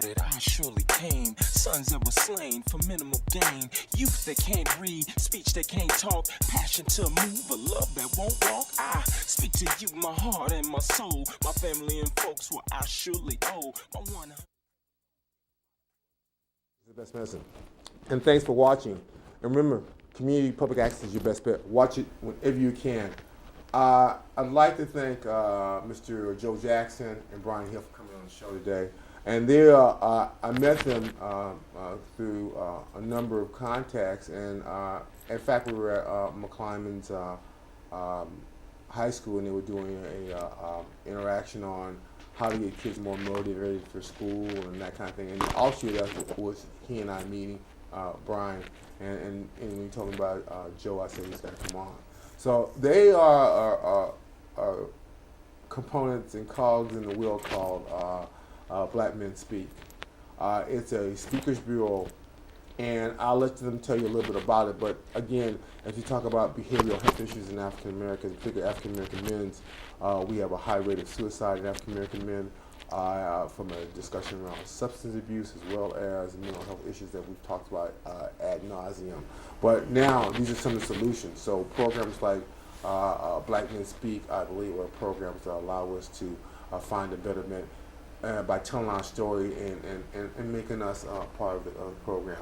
it, I surely came. Sons that were slain for minimal gain. Youth that can't read, speech that can't talk. Passion to move, a love that won't walk. I speak to you, my heart and my soul. My family and folks, what I surely owe. My one. The best medicine. And thanks for watching. And remember, community public access is your best bet. Watch it whenever you can. I'd like to thank Mr. Joe Jackson and Brian Hill for coming on the show today. And they, I met them through a number of contacts. And in fact, we were at McClymonds High School, and they were doing a interaction on how to get kids more motivated for school and that kind of thing. And the offshoot of that was he and I meeting Brian. And when you told me about Joe, I said he's got to come on. So they are components and cogs in the wheel called Black Men Speak. It's a speakers bureau, and I'll let them tell you a little bit about it. But again, as you talk about behavioral health issues in African Americans, particularly African American men's, we have a high rate of suicide in African American men. From a discussion around substance abuse as well as mental health issues that we've talked about ad nauseum. But now these are some of the solutions. So programs like Black Men Speak, I believe, are programs that allow us to find a betterment by telling our story and making us part of the program.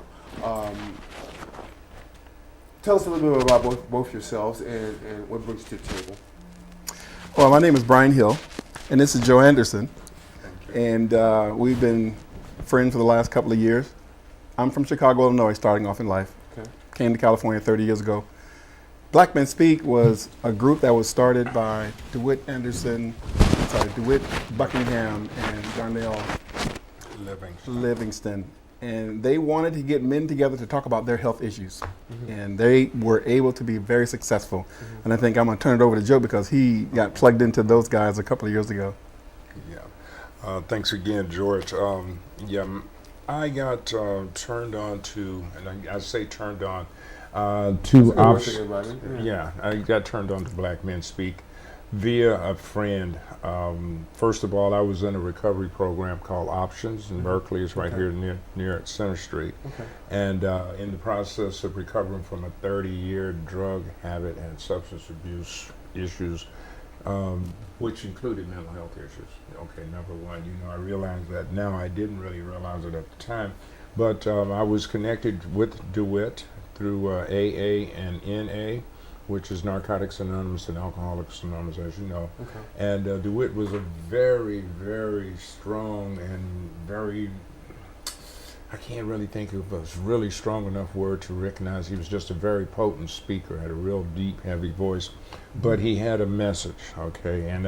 Tell us a little bit about both yourselves and what brings you to the table. Well, my name is Brian Hill, and this is Joe Anderson. And we've been friends for the last couple of years. I'm from Chicago, Illinois, starting off in life. Okay. Came to California 30 years ago. Black Men Speak was a group that was started by DeWitt Buckingham and Darnell Livingston. And they wanted to get men together to talk about their health issues. Mm-hmm. And they were able to be very successful. Mm-hmm. And I think I'm going to turn it over to Joe because he got plugged into those guys a couple of years ago. Yeah. Thanks again, George. I got turned on to, and I say turned on, to options. Yeah, I got turned on to Black Men Speak via a friend. First of all, I was in a recovery program called Options in Berkeley. It's right here near Center Street. Okay. And in the process of recovering from a 30-year drug habit and substance abuse issues, which included mental health issues. Okay, number one, I realized that now. I didn't really realize it at the time, but I was connected with DeWitt through AA and NA, which is Narcotics Anonymous and Alcoholics Anonymous, as you know. Okay. And DeWitt was a very, very strong and very, I can't really think of a really strong enough word to recognize. He was just a very potent speaker, had a real deep, heavy voice, but he had a message, okay? And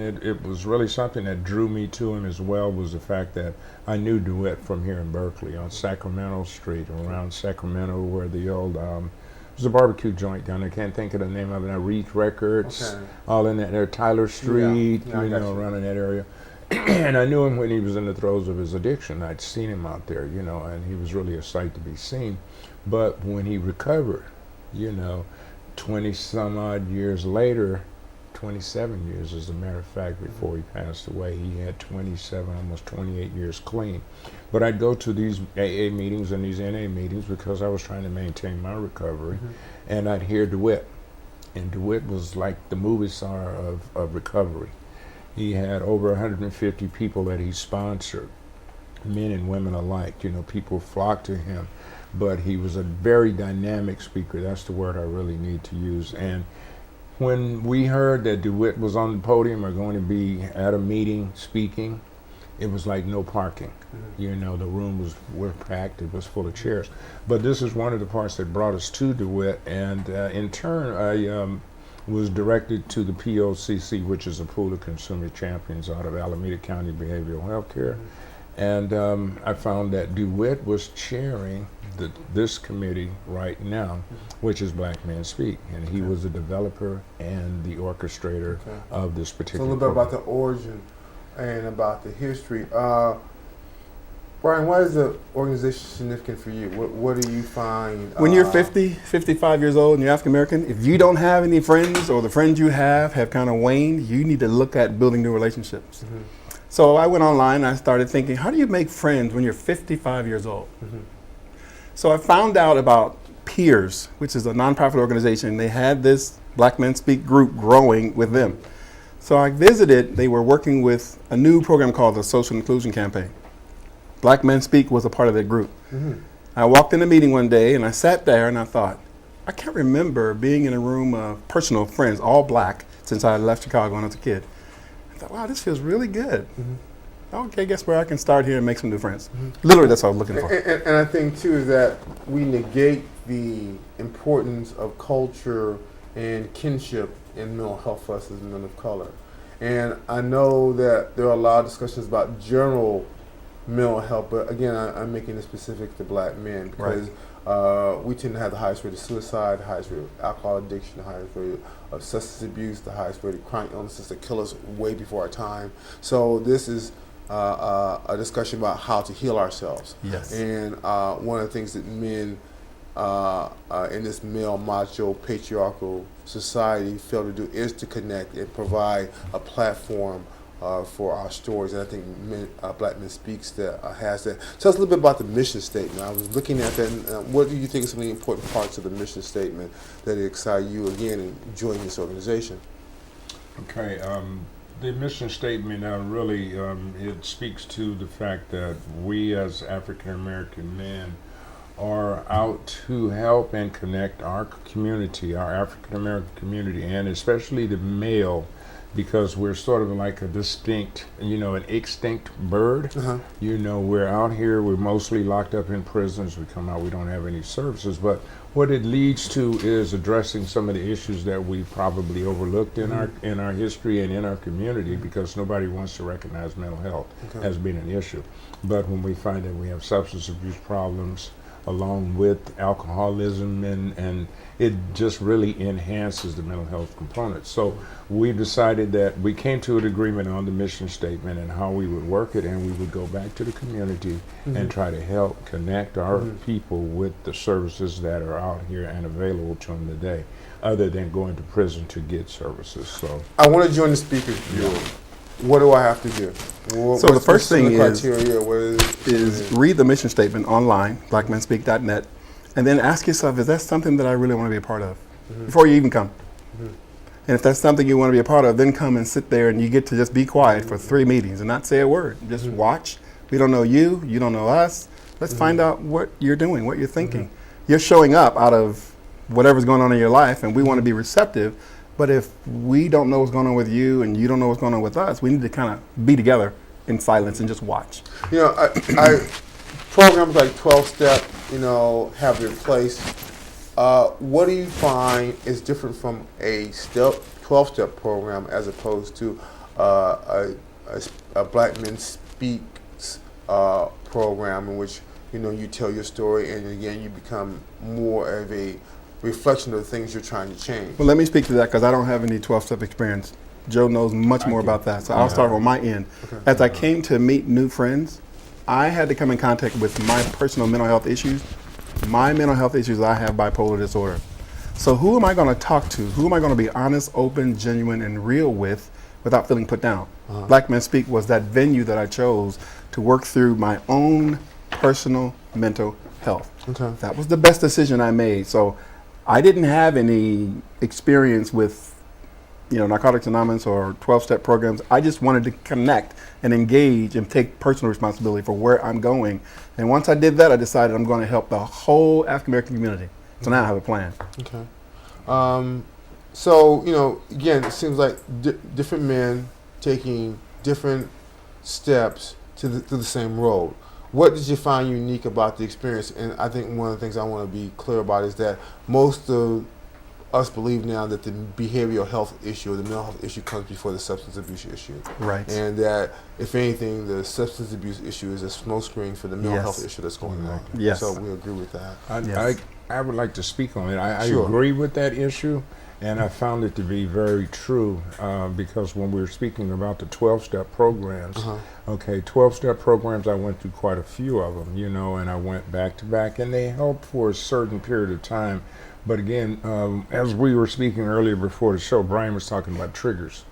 it was really something that drew me to him as well, was the fact that I knew DeWitt from here in Berkeley on Sacramento Street, around Sacramento, where the old, there's a barbecue joint down there, can't think of the name of it, Reach Records, okay. All in that there, Tyler Street, around in that area. And I knew him when he was in the throes of his addiction. I'd seen him out there, and he was really a sight to be seen. But when he recovered, 20 some odd years later, 27 years as a matter of fact, before he passed away, he had 27, almost 28 years clean. But I'd go to these AA meetings and these NA meetings because I was trying to maintain my recovery, and I'd hear DeWitt. And DeWitt was like the movie star of recovery. He had over 150 people that he sponsored, men and women alike. People flocked to him, but he was a very dynamic speaker. That's the word I really need to use. And when we heard that DeWitt was on the podium or going to be at a meeting speaking, it was like no parking. The room were packed, it was full of chairs. But this is one of the parts that brought us to DeWitt, and in turn, I was directed to the POCC, which is a pool of consumer champions out of Alameda County Behavioral Health Care. And I found that DeWitt was chairing this committee right now, which is Black Men Speak. And he was the developer and the orchestrator of this particular So a little bit about the origin and about the history. Brian, why is the organization significant for you? What do you find? When you're 50, 55 years old and you're African American, if you don't have any friends or the friends you have kind of waned, you need to look at building new relationships. So I went online and I started thinking, how do you make friends when you're 55 years old? So I found out about Pearson, which is a nonprofit organization. They had this Black Men Speak group growing with them. So I visited, they were working with a new program called the Social Inclusion Campaign. Black Men Speak was a part of that group. I walked in the meeting one day and I sat there and I thought, I can't remember being in a room of personal friends, all black, since I left Chicago when I was a kid. I thought, wow, this feels really good. Okay, guess where I can start here and make some new friends. Literally, that's what I was looking for. And I think, too, is that we negate the importance of culture and kinship in mental health for us as men of color. And I know that there are a lot of discussions about general mental health, but again, I'm making it specific to black men because we tend to have the highest rate of suicide, the highest rate of alcohol addiction, the highest rate of substance abuse, the highest rate of chronic illnesses that kill us way before our time. So this is a discussion about how to heal ourselves. Yes. And one of the things that men in this male macho patriarchal society fail to do is to connect and provide a platform for our stories. And I think Black Men Speaks that has that. Tell us a little bit about the mission statement. I was looking at that, and what do you think are some of the important parts of the mission statement that excite you again in joining this organization? Okay, the mission statement really it speaks to the fact that we as African American men are out to help and connect our community, our African American community, and especially the male, because we're sort of like a distinct, an extinct bird. We're out here, we're mostly locked up in prisons. We come out, we don't have any services, but what it leads to is addressing some of the issues that we probably overlooked in our history and in our community, because nobody wants to recognize mental health as being an issue. But when we find that we have substance abuse problems along with alcoholism, and it just really enhances the mental health component. So we decided that we came to an agreement on the mission statement and how we would work it, and we would go back to the community and try to help connect our people with the services that are out here and available to them today, other than going to prison to get services. So I want to join the speakers bureau. What do I have to do? So the first thing is read the mission statement online, blackmenspeak.net, and then ask yourself, is that something that I really want to be a part of before you even come? And if that's something you want to be a part of, then come and sit there and you get to just be quiet for 3 meetings and not say a word. Just watch. We don't know you. You don't know us. Let's find out what you're doing, what you're thinking. You're showing up out of whatever's going on in your life, and we want to be receptive. But if we don't know what's going on with you and you don't know what's going on with us, we need to kind of be together in silence and just watch. I programs like 12-step, have their place. What do you find is different from a 12-step program as opposed to a Black Men Speaks program in which you tell your story and again you become more of a reflection of the things you're trying to change? Well, let me speak to that because I don't have any 12-step experience. Joe knows much more about that, so I'll start on my end. As I came to meet new friends, I had to come in contact with my personal mental health issues. My mental health issues, I have bipolar disorder. So who am I going to talk to? Who am I going to be honest, open, genuine, and real with without feeling put down? Black Men Speak was that venue that I chose to work through my own personal mental health. That was the best decision I made. So I didn't have any experience with Narcotics Anonymous or 12-step programs. I just wanted to connect and engage and take personal responsibility for where I'm going. And once I did that, I decided I'm going to help the whole African American community. So now I have a plan. So, again, it seems like different men taking different steps to the same road. What did you find unique about the experience? And I think one of the things I want to be clear about is that most of us believe now that the behavioral health issue or the mental health issue comes before the substance abuse issue. Right. And that, if anything, the substance abuse issue is a smokescreen for the mental health issue that's going on. Yes. So we agree with that. I would like to speak on it. I agree with that issue, and I found it to be very true because when we were speaking about the 12-step programs, 12-step programs, I went through quite a few of them, and I went back to back, and they helped for a certain period of time. But again, as we were speaking earlier before the show, Brian was talking about triggers.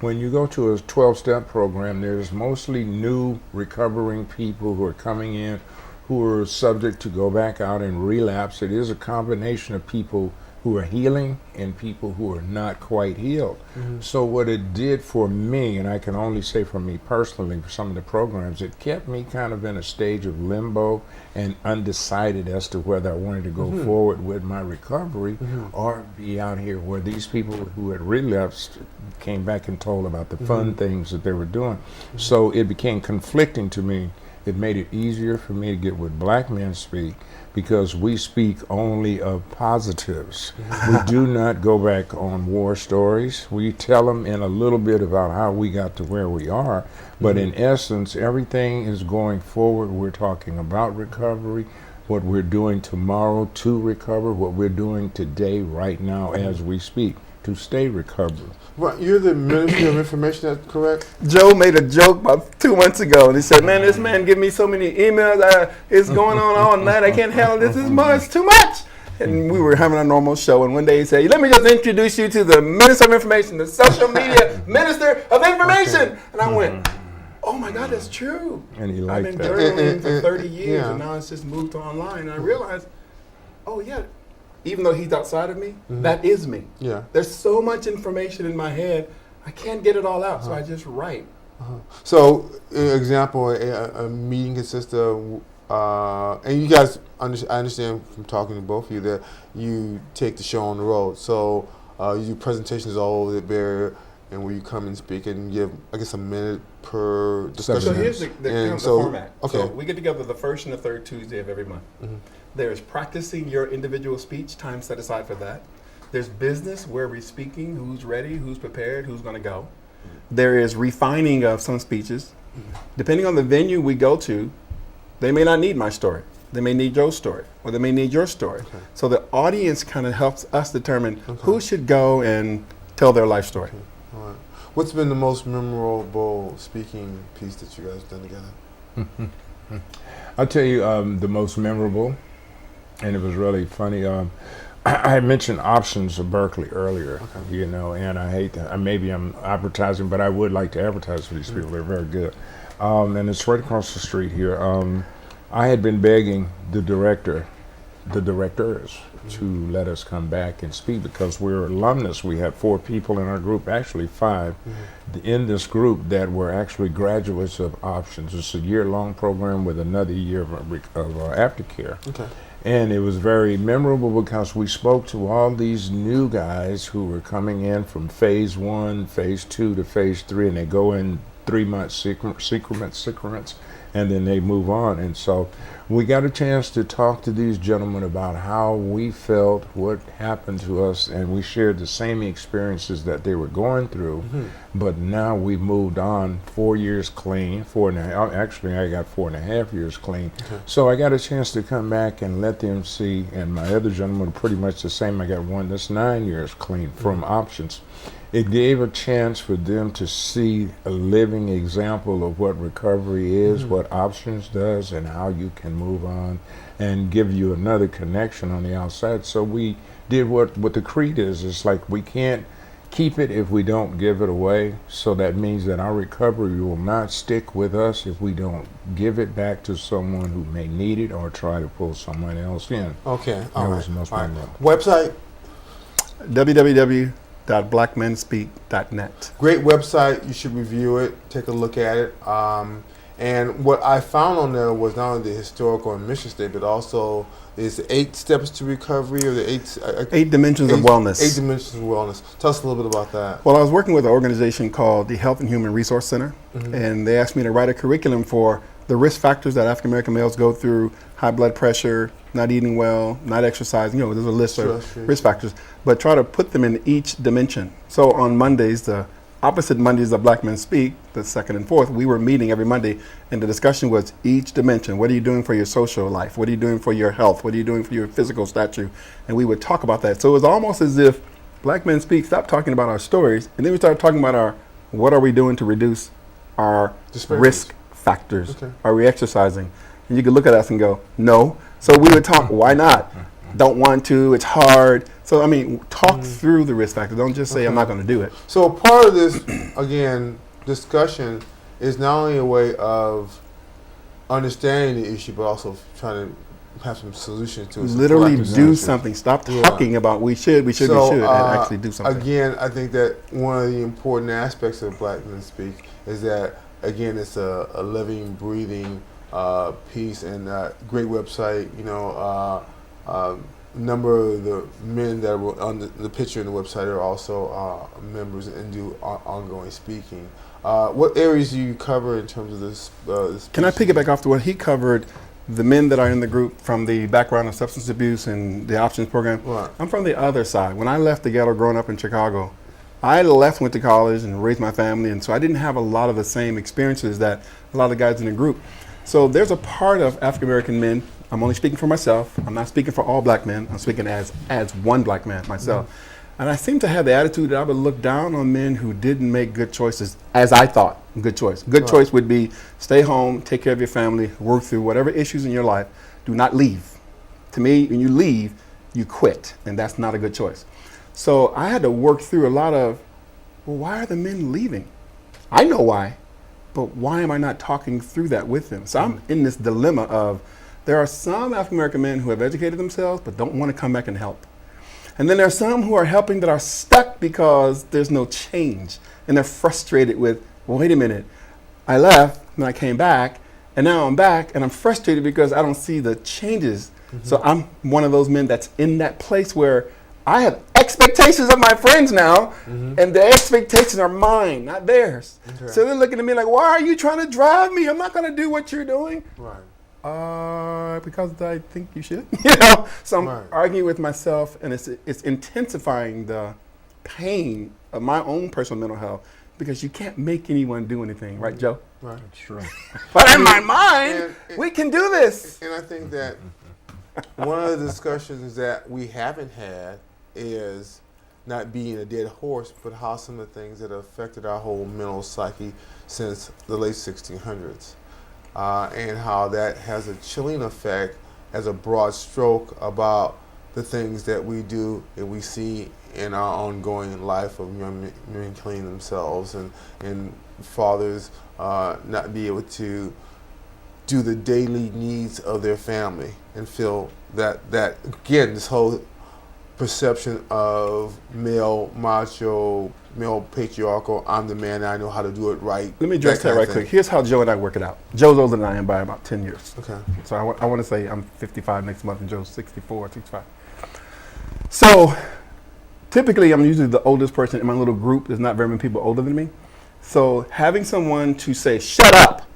when you go to a 12-step program, there's mostly new recovering people who are coming in who are subject to go back out and relapse. It is a combination of people who are healing and people who are not quite healed. So what it did for me, and I can only say for me personally, for some of the programs, it kept me kind of in a stage of limbo and undecided as to whether I wanted to go forward with my recovery or be out here where these people who had relapsed came back and told about the fun things that they were doing. So it became conflicting to me. It made it easier for me to get with Black Men Speak because we speak only of positives. We do not go back on war stories. We tell them in a little bit about how we got to where we are, but in essence, everything is going forward. We're talking about recovery, what we're doing tomorrow to recover, what we're doing today, right now, as we speak, to stay recovered. Right, you're the Ministry of Information, that's correct? Joe made a joke about 2 months ago, and he said, man, this man give me so many emails. It's going on all night. I can't handle this. It's too much. And we were having a normal show, and one day he said, let me just introduce you to the Minister of Information, the Social Media Minister of Information. And I went, oh my God, that's true. And he liked I've been that. journaling for 30 years, and now it's just moved to online. And I realized, oh yeah, even though he's outside of me, that is me. Yeah. There's so much information in my head, I can't get it all out, so I just write. So, example, a meeting consists of, and you guys, I understand from talking to both of you that you take the show on the road. So, you do presentations all over the barrier, and where you come and speak and give, I guess, a minute per discussion. So here's the format. Okay. So we get together the first and the third Tuesday of every month. There's practicing your individual speech, time set aside for that. There's business, where we're speaking, who's ready, who's prepared, who's going to go. There is refining of some speeches. Depending on the venue we go to, they may not need my story. They may need Joe's story, or they may need your story. Okay. So the audience kind of helps us determine who should go and tell their life story. Okay. All right. What's been the most memorable speaking piece that you guys have done together? I'll tell you the most memorable, and it was really funny. I mentioned options of Berkeley earlier, you know, and I hate that. Maybe I'm advertising, but I would like to advertise for these people. They're very good. And it's right across the street here. I had been begging the directors to let us come back and speak because we're alumnus. We had 4 people in our group, actually 5, in this group that were actually graduates of options. It's a year-long program with another year of aftercare. Okay. And it was very memorable because we spoke to all these new guys who were coming in from phase 1, phase 2 to phase 3, and they go in 3-month secrements, and then they move on. And so we got a chance to talk to these gentlemen about how we felt, what happened to us, and we shared the same experiences that they were going through. But now we've moved on 4 years clean, 4.5. Actually, I got 4.5 years clean. So I got a chance to come back and let them see, and my other gentlemen are pretty much the same. I got one that's 9 years clean from options. It gave a chance for them to see a living example of what recovery is, what options does, and how you can move on and give you another connection on the outside. So we did what the creed is. It's like we can't keep it if we don't give it away. So that means that our recovery will not stick with us if we don't give it back to someone who may need it or try to pull someone else in. Okay. That was the most memorable. Website? www.blackmenspeak.net. Great website. You should review it. Take a look at it. And what I found on there was not only the historical and mission statement, but also is 8 steps to recovery, or the 8 dimensions of wellness. 8 dimensions of wellness. Tell us a little bit about that. Well, I was working with an organization called the Health and Human Resource Center, and they asked me to write a curriculum for the risk factors that African American males go through: high blood pressure, not eating well, not exercising. You know, there's a list of risk factors, but try to put them in each dimension. So on Mondays, the opposite Mondays of Black Men Speak, the 2nd and 4th, we were meeting every Monday, and the discussion was each dimension. What are you doing for your social life? What are you doing for your health? What are you doing for your physical stature? And we would talk about that. So it was almost as if Black Men Speak stopped talking about our stories, and then we started talking about what are we doing to reduce our risk factors. Are we exercising? And you could look at us and go, no. So we would talk, why not? Don't want to, it's hard. So, I mean, talk through the risk factors. Don't just say, I'm not going to do it. So part of this, again, discussion is not only a way of understanding the issue, but also trying to have some solutions to it. Literally do something. Stop talking about we should, and actually do something. Again, I think that one of the important aspects of Black Men Speak is that, again, it's a living, breathing piece, and great website. Number of the men that were on the picture in the website are also members and do ongoing speaking. What areas do you cover in terms of this? Can I piggyback off to what he covered? The men that are in the group from the background of substance abuse and the options program. Right. I'm from the other side. When I left the ghetto growing up in Chicago, I went to college and raised my family, and so I didn't have a lot of the same experiences that a lot of the guys in the group. So there's a part of African American men, I'm only speaking for myself, I'm not speaking for all black men, I'm speaking as one black man myself. Mm-hmm. And I seem to have the attitude that I would look down on men who didn't make good choices as I thought good choice. Good choice would be stay home, take care of your family, work through whatever issues in your life. Do not leave. To me, when you leave, you quit, and that's not a good choice. So I had to work through a lot of, well, why are the men leaving? I know why, but why am I not talking through that with them? So I'm in this dilemma of there are some African American men who have educated themselves but don't want to come back and help. And then there are some who are helping that are stuck because there's no change. And they're frustrated with, well, wait a minute, I left and I came back and now I'm back and I'm frustrated because I don't see the changes. Mm-hmm. So I'm one of those men that's in that place where I have expectations of my friends now, and the expectations are mine, not theirs. Okay. So they're looking at me like, why are you trying to drive me? I'm not going to do what you're doing. Right. Because I think you should. So I'm arguing with myself, and it's intensifying the pain of my own personal mental health because you can't make anyone do anything, right, Joe? Right. That's true. But in my mind, we can do this. And I think that one of the discussions that we haven't had is not being a dead horse, but how some of the things that have affected our whole mental psyche since the late 1600s. And how that has a chilling effect as a broad stroke about the things that we do and we see in our ongoing life of young men killing themselves and fathers not be able to do the daily needs of their family and feel that again, this whole perception of male macho, male patriarchal, I'm the man, I know how to do it right. Let me address that right quick. Here's how Joe and I work it out. Joe's older than I am by about 10 years. Okay. So I want to say I'm 55 next month and Joe's 64, 65. So typically I'm usually the oldest person in my little group. There's not very many people older than me. So having someone to say, shut up,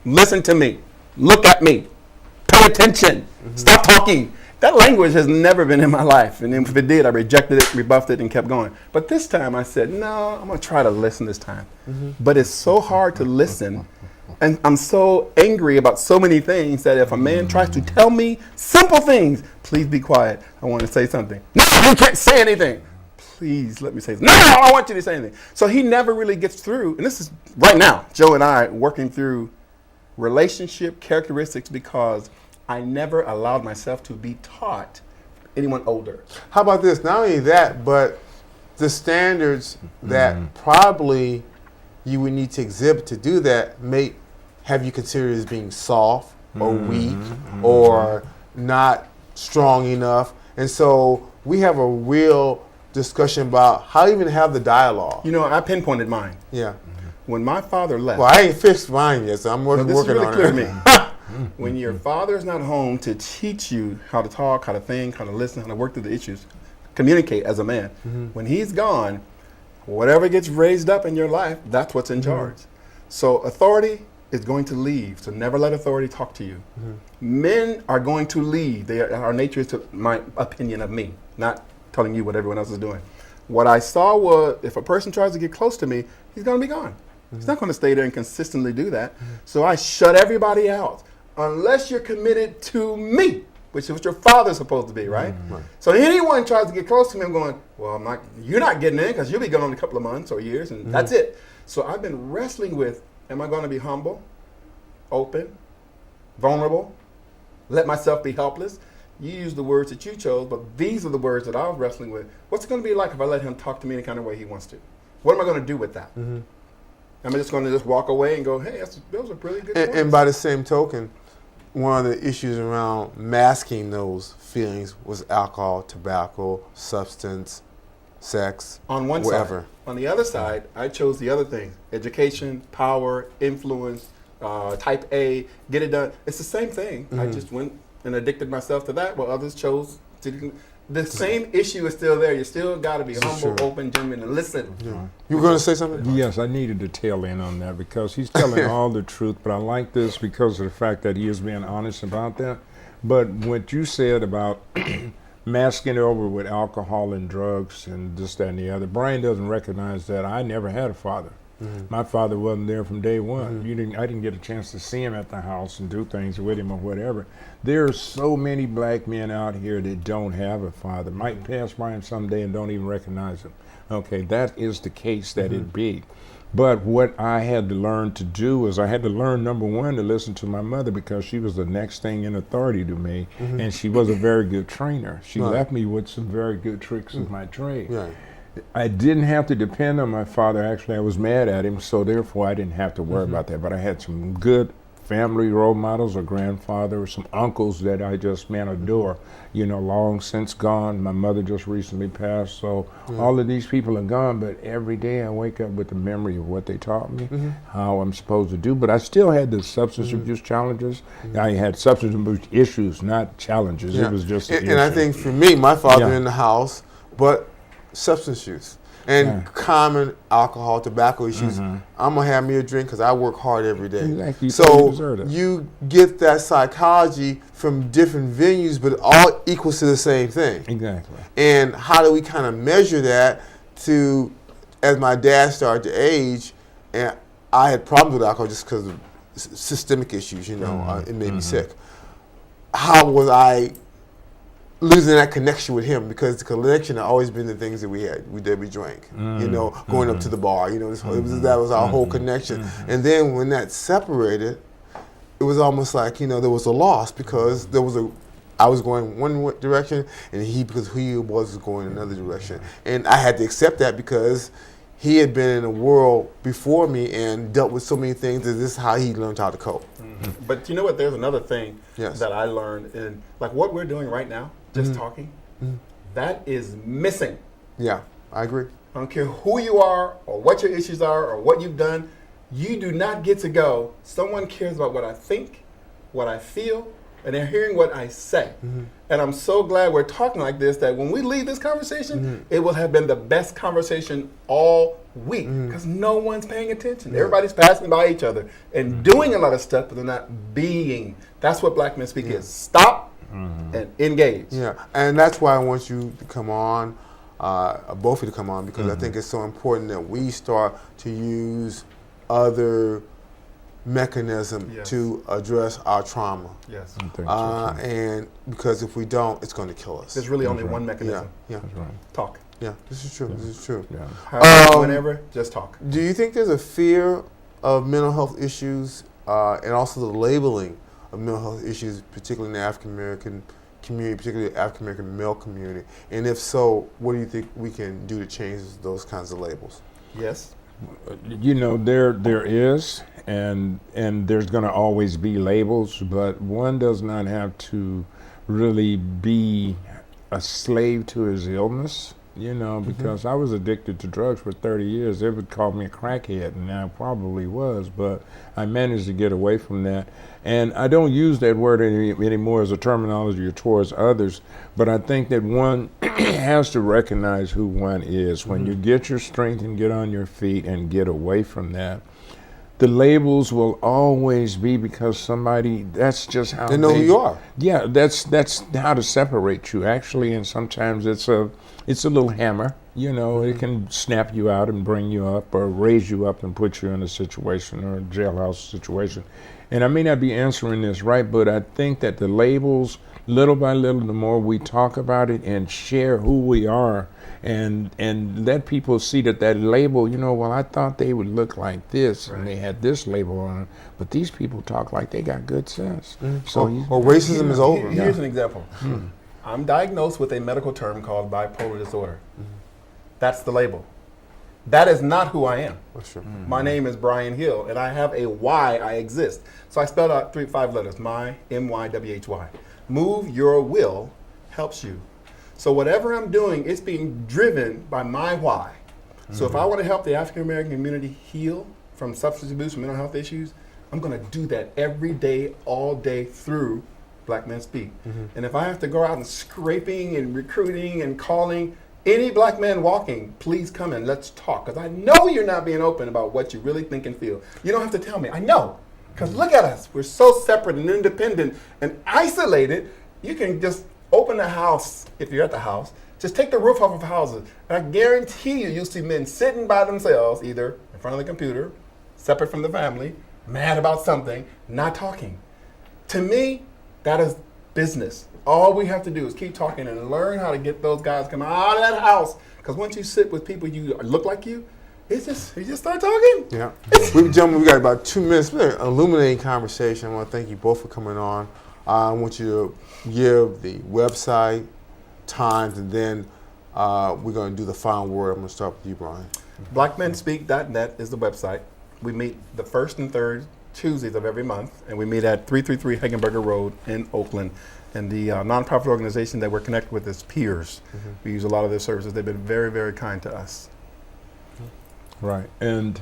listen to me, look at me, pay attention, stop talking. That language has never been in my life. And if it did, I rejected it, rebuffed it, and kept going. But this time I said, no, I'm going to try to listen this time. But it's so hard to listen. And I'm so angry about so many things that if a man tries to tell me simple things, please be quiet. I want to say something. No, you can't say anything. Please let me say something. No, I want you to say anything. So he never really gets through. And this is right now, Joe and I working through relationship characteristics because I never allowed myself to be taught anyone older. How about this? Not only that, but the standards that probably you would need to exhibit to do that may have you considered as being soft or weak or not strong enough. And so we have a real discussion about how to even have the dialogue. You know, I pinpointed mine. Yeah. When my father left. Well, I ain't fixed mine yet, so I'm working this is really on clear it. To me. When your father's not home to teach you how to talk, how to think, how to listen, how to work through the issues, communicate as a man, when he's gone, whatever gets raised up in your life, that's what's in charge. So authority is going to leave. So never let authority talk to you. Men are going to leave. Our nature is to, my opinion of me, not telling you what everyone else is doing. What I saw was if a person tries to get close to me, he's going to be gone. He's not going to stay there and consistently do that. So I shut everybody out. Unless you're committed to me, which is what your father's supposed to be, right? So anyone tries to get close to me, I'm going, well, you're not getting in because you'll be gone in a couple of months or years, and that's it. So I've been wrestling with, am I going to be humble, open, vulnerable, let myself be helpless? You use the words that you chose, but these are the words that I was wrestling with. What's it going to be like if I let him talk to me any kind of way he wants to? What am I going to do with that? Am I just going to just walk away and go, hey, those are pretty good points? And by the same token, one of the issues around masking those feelings was alcohol, tobacco, substance, sex, on one whatever. side. On the other side, I chose the other things: education, power, influence, type A, get it done. It's the same thing. I just went and addicted myself to that, while others chose to. The same issue is still there. You still got to be humble, open, genuine, and listen. Yeah. You were going to say something? Yes, I needed to tail in on that because he's telling all the truth, but I like this because of the fact that he is being honest about that. But what you said about masking it over with alcohol and drugs and this, that, and the other, Brian doesn't recognize that. I never had a father. My father wasn't there from day one. I didn't get a chance to see him at the house and do things with him or whatever. There are so many black men out here that don't have a father, might pass by him someday and don't even recognize him. Okay, that is the case that it be. But what I had to learn to do is I had to learn, number one, to listen to my mother because she was the next thing in authority to me, and she was a very good trainer. She left me with some very good tricks of my trade. Right. I didn't have to depend on my father. Actually, I was mad at him, so therefore I didn't have to worry about that. But I had some good family role models, a grandfather, some uncles that I just, adore, long since gone. My mother just recently passed, so all of these people are gone, but every day I wake up with the memory of what they taught me, how I'm supposed to do. But I still had the substance abuse challenges. I had substance abuse issues, not challenges. It was just an issue. And I think for me, my father in the house, but substance use and common alcohol, tobacco issues. I'm gonna have me a drink because I work hard every day. Exactly. So you get that psychology from different venues, but it all equals to the same thing. Exactly. And how do we kind of measure that to, as my dad started to age, and I had problems with alcohol just because of systemic issues, it made me sick. How was I losing that connection with him? Because the connection had always been the things that we drank, going up to the bar, that was our whole connection. And then when that separated, it was almost like, there was a loss because I was going one direction and he was going another direction. And I had to accept that because he had been in a world before me and dealt with so many things that this is how he learned how to cope. But you know what, there's another thing that I learned in, like what we're doing right now, just talking, that is missing. Yeah, I agree. I don't care who you are or what your issues are or what you've done, you do not get to go, someone cares about what I think, what I feel, and they're hearing what I say. And I'm so glad we're talking like this, that when we leave this conversation, it will have been the best conversation all week because no one's paying attention. Everybody's passing by each other and doing a lot of stuff, but they're not being. That's what Black Men Speak is. Stop and engage. Yeah, and that's why I want you to come on, both of you to come on, because I think it's so important that we start to use other mechanism to address our trauma. Yes. And because if we don't, it's going to kill us. There's really only one mechanism. Yeah. That's right. Talk. Yeah, this is true. This is true. Whenever, just talk. Do you think there's a fear of mental health issues and also the labeling of mental health issues, particularly in the African American community, particularly the African American male community? And if so, what do you think we can do to change those kinds of labels? Yes. There is, and there's going to always be labels, but one does not have to really be a slave to his illness, because I was addicted to drugs for 30 years. They would call me a crackhead, and I probably was, but I managed to get away from that. And I don't use that word anymore as a terminology towards others, but I think that one has to recognize who one is. When you get your strength and get on your feet and get away from that, the labels will always be because somebody, that's just how they know who you are. Yeah, that's how to separate you, actually, and sometimes it's a little hammer, You know, it can snap you out and bring you up or raise you up and put you in a situation or a jailhouse situation. And I may not be answering this right, but I think that the labels, little by little, the more we talk about it and share who we are and let people see that label, you know, well, I thought they would look like this and they had this label on it, but these people talk like they got good sense. So racism is over. Here's an example. I'm diagnosed with a medical term called bipolar disorder. That's the label. That is not who I am. My name is Brian Hill, and I have a Y, I exist. So I spelled out 5 letters, MYWHY. Move your will helps you. So whatever I'm doing, it's being driven by my why. So if I want to help the African American community heal from substance abuse and mental health issues, I'm going to do that every day, all day through Black Men Speak. And if I have to go out and scraping and recruiting and calling any Black man walking, please come and let's talk. Because I know you're not being open about what you really think and feel. You don't have to tell me. I know. Because look at us. We're so separate and independent and isolated. You can just open the house, if you're at the house, just take the roof off of houses. And I guarantee you'll see men sitting by themselves, either in front of the computer, separate from the family, mad about something, not talking. To me, that is business. All we have to do is keep talking and learn how to get those guys come out of that house. Because once you sit with people you look like you just start talking. Yeah. Gentlemen, we got about 2 minutes. We're an illuminating conversation. I want to thank you both for coming on. I want you to give the website, times, and then we're going to do the final word. I'm going to start with you, Brian. BlackMenSpeak.net is the website. We meet the first and third Tuesdays of every month, and we meet at 333 Hagenberger Road in Oakland. And the nonprofit organization that we're connected with is Pearson. We use a lot of their services. They've been very, very kind to us. Right, and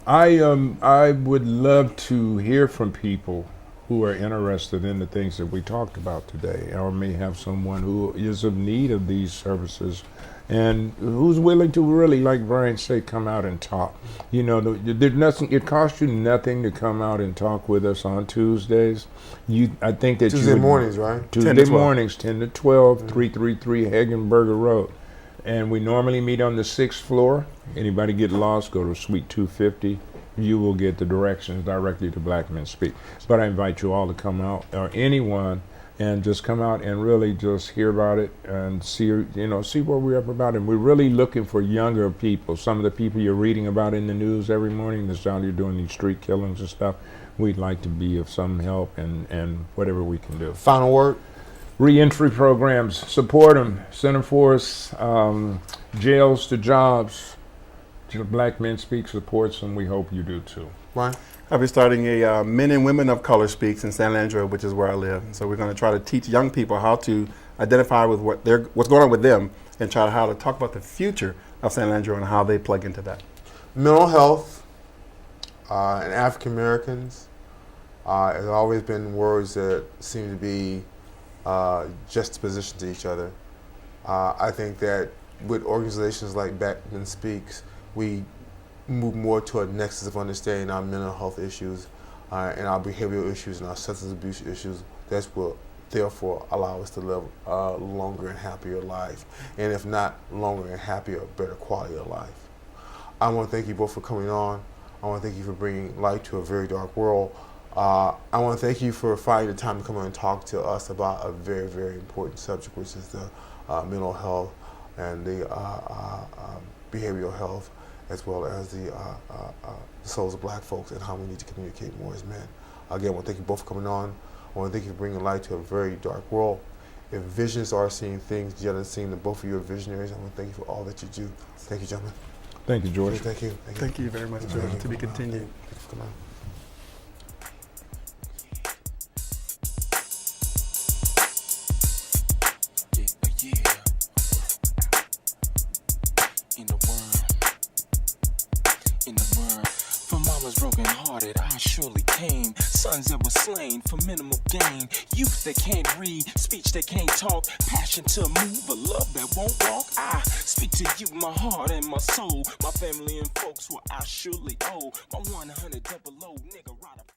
I would love to hear from people who are interested in the things that we talked about today, or may have someone who is in need of these services and who's willing to really, like Brian said, come out and talk. You know, there's nothing. It costs you nothing to come out and talk with us on Tuesdays. I think that Tuesday mornings, right? Tuesday mornings, 10 to 12, 333 Hagenberger Road. And we normally meet on the 6th floor. Anybody get lost, go to Suite 250. You will get the directions directly to Black Men Speak. But I invite you all to come out, or anyone, and just come out and really just hear about it and see what we're up about. And we're really looking for younger people. Some of the people you're reading about in the news every morning, that's out here doing these street killings and stuff, we'd like to be of some help and whatever we can do. Final word? Reentry programs, support them. Center for us, jails to jobs. Black Men Speak supports them. We hope you do too. Right. I'll be starting a Men and Women of Color Speaks in San Leandro, which is where I live. So we're going to try to teach young people how to identify with what's going on with them, and try how to talk about the future of San Leandro and how they plug into that. Mental health and African Americans has always been words that seem to be juxtaposition to each other. I think that with organizations like Black Men Speaks, we move more to a nexus of understanding our mental health issues and our behavioral issues and our substance abuse issues. That's what therefore allow us to live a longer and happier life. And if not longer and happier, better quality of life. I want to thank you both for coming on. I want to thank you for bringing light to a very dark world. I want to thank you for finding the time to come on and talk to us about a very, very important subject, which is the mental health and the behavioral health, as well as the souls of Black folks and how we need to communicate more as men. Again, I want to thank you both for coming on. I want to thank you for bringing light to a very dark world. If visions are seeing things, you haven't seen that both of you are visionaries. I want to thank you for all that you do. Thank you, gentlemen. Thank you, George. Thank you. Thank you very much, George. To be continued. Come on. I surely came. Sons that were slain for minimal gain. Youth that can't read, speech that can't talk, passion to move, a love that won't walk. I speak to you, my heart and my soul, my family and folks, what I surely owe. My 100 double O nigga rider.